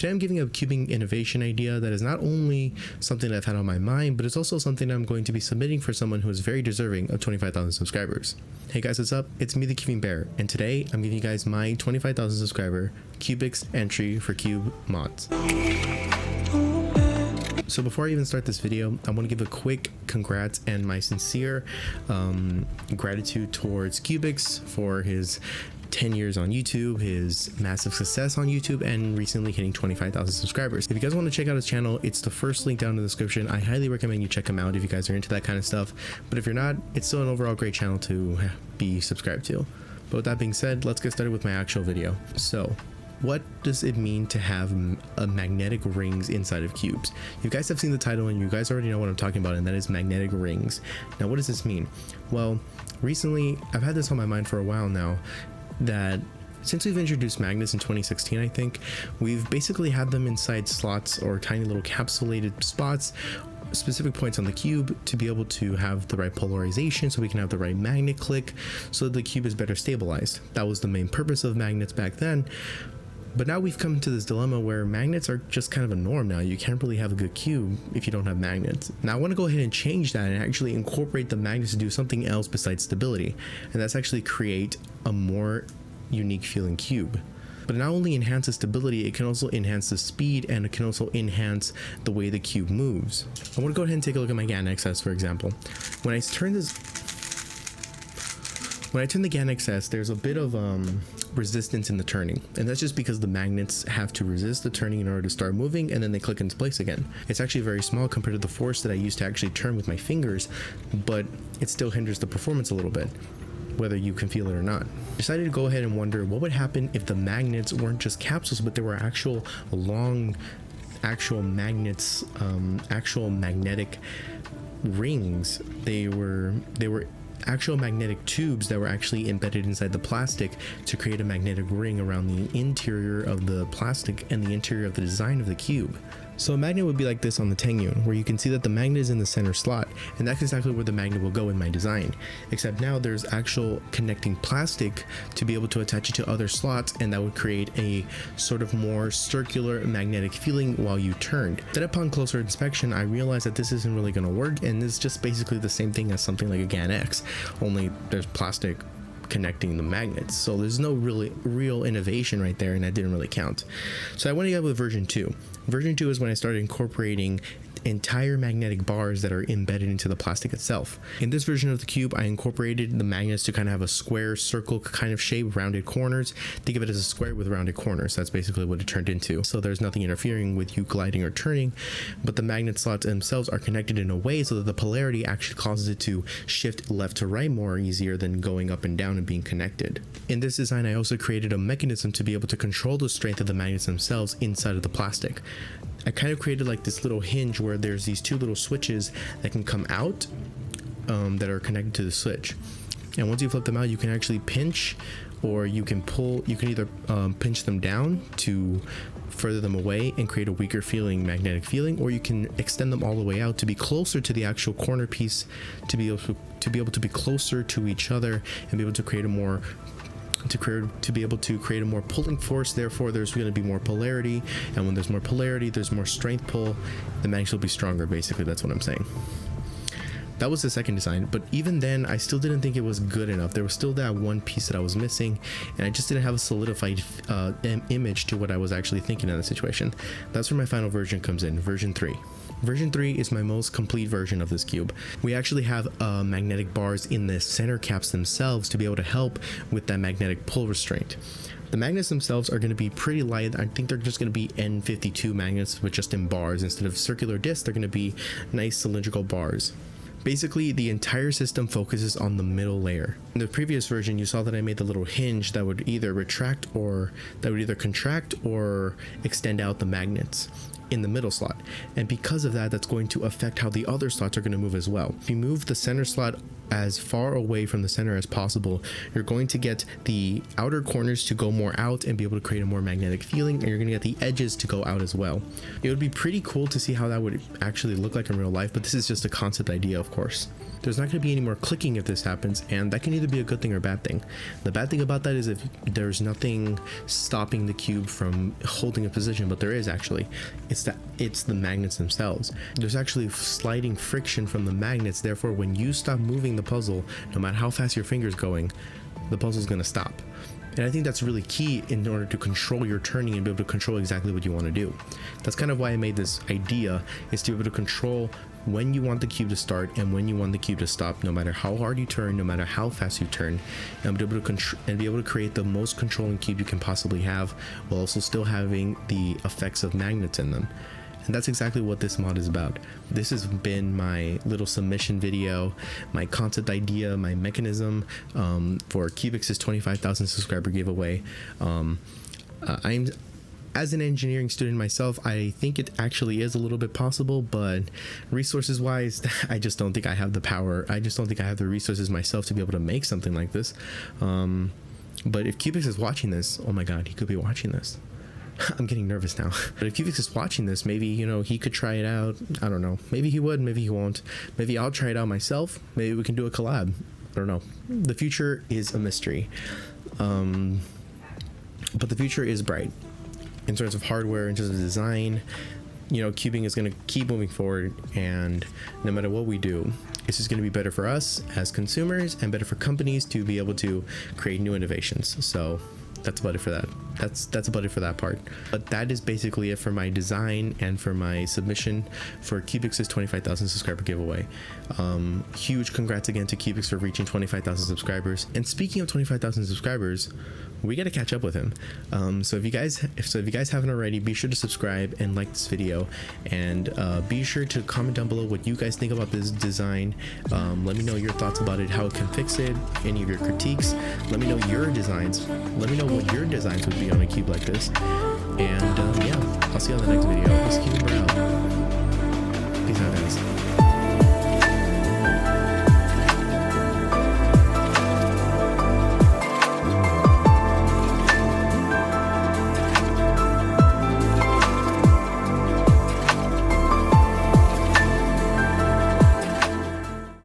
Today I'm giving a cubing innovation idea that is not only something that I've had on my mind, but it's also something I'm going to be submitting for someone who is very deserving of 25,000 subscribers. Hey guys, what's up? It's me, the Cubing Bear, and today I'm giving you guys my 25,000 subscriber cyoubx entry for cube mods. So before I even start this video, I want to give a quick congrats and my sincere gratitude towards cyoubx for his 10 years on YouTube, his massive success on YouTube, and recently hitting 25,000 subscribers. If you guys want to check out his channel, it's the first link down in the description. I highly recommend you check him out if you guys are into that kind of stuff. But if you're not, it's still an overall great channel to be subscribed to. But with that being said, let's get started with my actual video. So, what does it mean to have magnetic rings inside of cubes? You guys have seen the title and you guys already know what I'm talking about, and that is magnetic rings. Now, what does this mean? Well, recently, I've had this on my mind for a while now, that since we've introduced magnets in 2016, I think, we've basically had them inside slots or tiny little capsulated spots, specific points on the cube to be able to have the right polarization so we can have the right magnet click so that the cube is better stabilized. That was the main purpose of magnets back then. But now we've come to this dilemma where magnets are just kind of a norm now. You can't really have a good cube if you don't have magnets. Now I want to go ahead and change that and actually incorporate the magnets to do something else besides stability. And that's actually create a more unique feeling cube. But it not only enhances stability, it can also enhance the speed, and it can also enhance the way the cube moves. I want to go ahead and take a look at my GAN XS, for example. When I turn the GAN XS, there's a bit of resistance in the turning, and that's just because the magnets have to resist the turning in order to start moving, and then they click into place again. It's actually very small compared to the force that I used to actually turn with my fingers, but it still hinders the performance a little bit, whether you can feel it or not. I decided to go ahead and wonder what would happen if the magnets weren't just capsules, but they were actual magnets, actual magnetic rings. They were actual magnetic tubes that were actually embedded inside the plastic to create a magnetic ring around the interior of the plastic and the interior of the design of the cube. So a magnet would be like this on the Tengyun, where you can see that the magnet is in the center slot, and that's exactly where the magnet will go in my design. Except now there's actual connecting plastic to be able to attach it to other slots, and that would create a sort of more circular magnetic feeling while you turned. Then upon closer inspection, I realized that this isn't really going to work, and it's just basically the same thing as something like a GAN X, only there's plastic connecting the magnets, so there's no real innovation right there, and that didn't really count. So I went to go with version 2. Version 2 is when I started incorporating entire magnetic bars that are embedded into the plastic itself. In this version of the cube, I incorporated the magnets to kind of have a square circle kind of shape, rounded corners. Think of it as a square with rounded corners. That's basically what it turned into. So there's nothing interfering with you gliding or turning, but the magnet slots themselves are connected in a way so that the polarity actually causes it to shift left to right more easier than going up and down and being connected. In this design, I also created a mechanism to be able to control the strength of the magnets themselves inside of the plastic. I kind of created like this little hinge where there's these two little switches that can come out that are connected to the switch. And once you flip them out, you can actually pinch, or you can pull. You can either pinch them down to further them away and create a weaker feeling magnetic feeling, or you can extend them all the way out to be closer to the actual corner piece, to be able to be closer to each other and be able to create a more pulling force. Therefore there's going to be more polarity, and when there's more polarity, there's more strength pull. The magnets will be stronger. Basically, that's what I'm saying. That was the second design, but even then I still didn't think it was good enough. There was still that one piece that I was missing, and I just didn't have a solidified image to what I was actually thinking in the situation. That's where my final version comes in, version 3. Version 3 is my most complete version of this cube. We actually have magnetic bars in the center caps themselves to be able to help with that magnetic pull restraint. The magnets themselves are going to be pretty light. I think they're just going to be N52 magnets, but just in bars. Instead of circular discs, they're going to be nice cylindrical bars. Basically, the entire system focuses on the middle layer. In the previous version, you saw that I made the little hinge that would either contract or extend out the magnets. in the middle slot, and because of that, that's going to affect how the other slots are going to move as well. If you move the center slot as far away from the center as possible, you're going to get the outer corners to go more out and be able to create a more magnetic feeling, and you're going to get the edges to go out as well. It would be pretty cool to see how that would actually look like in real life, but this is just a concept idea, of course. There's not going to be any more clicking if this happens, and that can either be a good thing or a bad thing. The bad thing about that is if there's nothing stopping the cube from holding a position, but there is actually. It's the magnets themselves. There's actually sliding friction from the magnets, therefore when you stop moving the puzzle, no matter how fast your finger's going, the puzzle's going to stop. And I think that's really key in order to control your turning and be able to control exactly what you want to do. That's kind of why I made this idea, is to be able to control when you want the cube to start and when you want the cube to stop, no matter how hard you turn, no matter how fast you turn, and be able to create the most controlling cube you can possibly have, while also still having the effects of magnets in them. And that's exactly what this mod is about. This has been my little submission video, my concept idea, my mechanism for cyoubx's 25,000 subscriber giveaway. As an engineering student myself, I think it actually is a little bit possible, but resources wise, I just don't think I have the power. I just don't think I have the resources myself to be able to make something like this. But if cyoubx is watching this, oh my god, he could be watching this. I'm getting nervous now. But if cyoubx is watching this, maybe, you know, he could try it out. I don't know. Maybe he would, maybe he won't. Maybe I'll try it out myself. Maybe we can do a collab. I don't know. The future is a mystery. But the future is bright. In terms of hardware, in terms of design, you know, cubing is going to keep moving forward, and no matter what we do, it's just going to be better for us as consumers and better for companies to be able to create new innovations. So that's about it for that. That's about it for that part. But that is basically it for my design and for my submission for cyoubx's 25,000 subscriber giveaway. Huge congrats again to cyoubx for reaching 25,000 subscribers. And speaking of 25,000 subscribers, we got to catch up with him. So if you guys haven't already, be sure to subscribe and like this video, and be sure to comment down below what you guys think about this design. Let me know your thoughts about it, how it can fix it, any of your critiques. Let me know your designs. Let me know what your designs would be on a cube like this. And yeah, I'll see you on the next video. This cube out. Peace out, guys.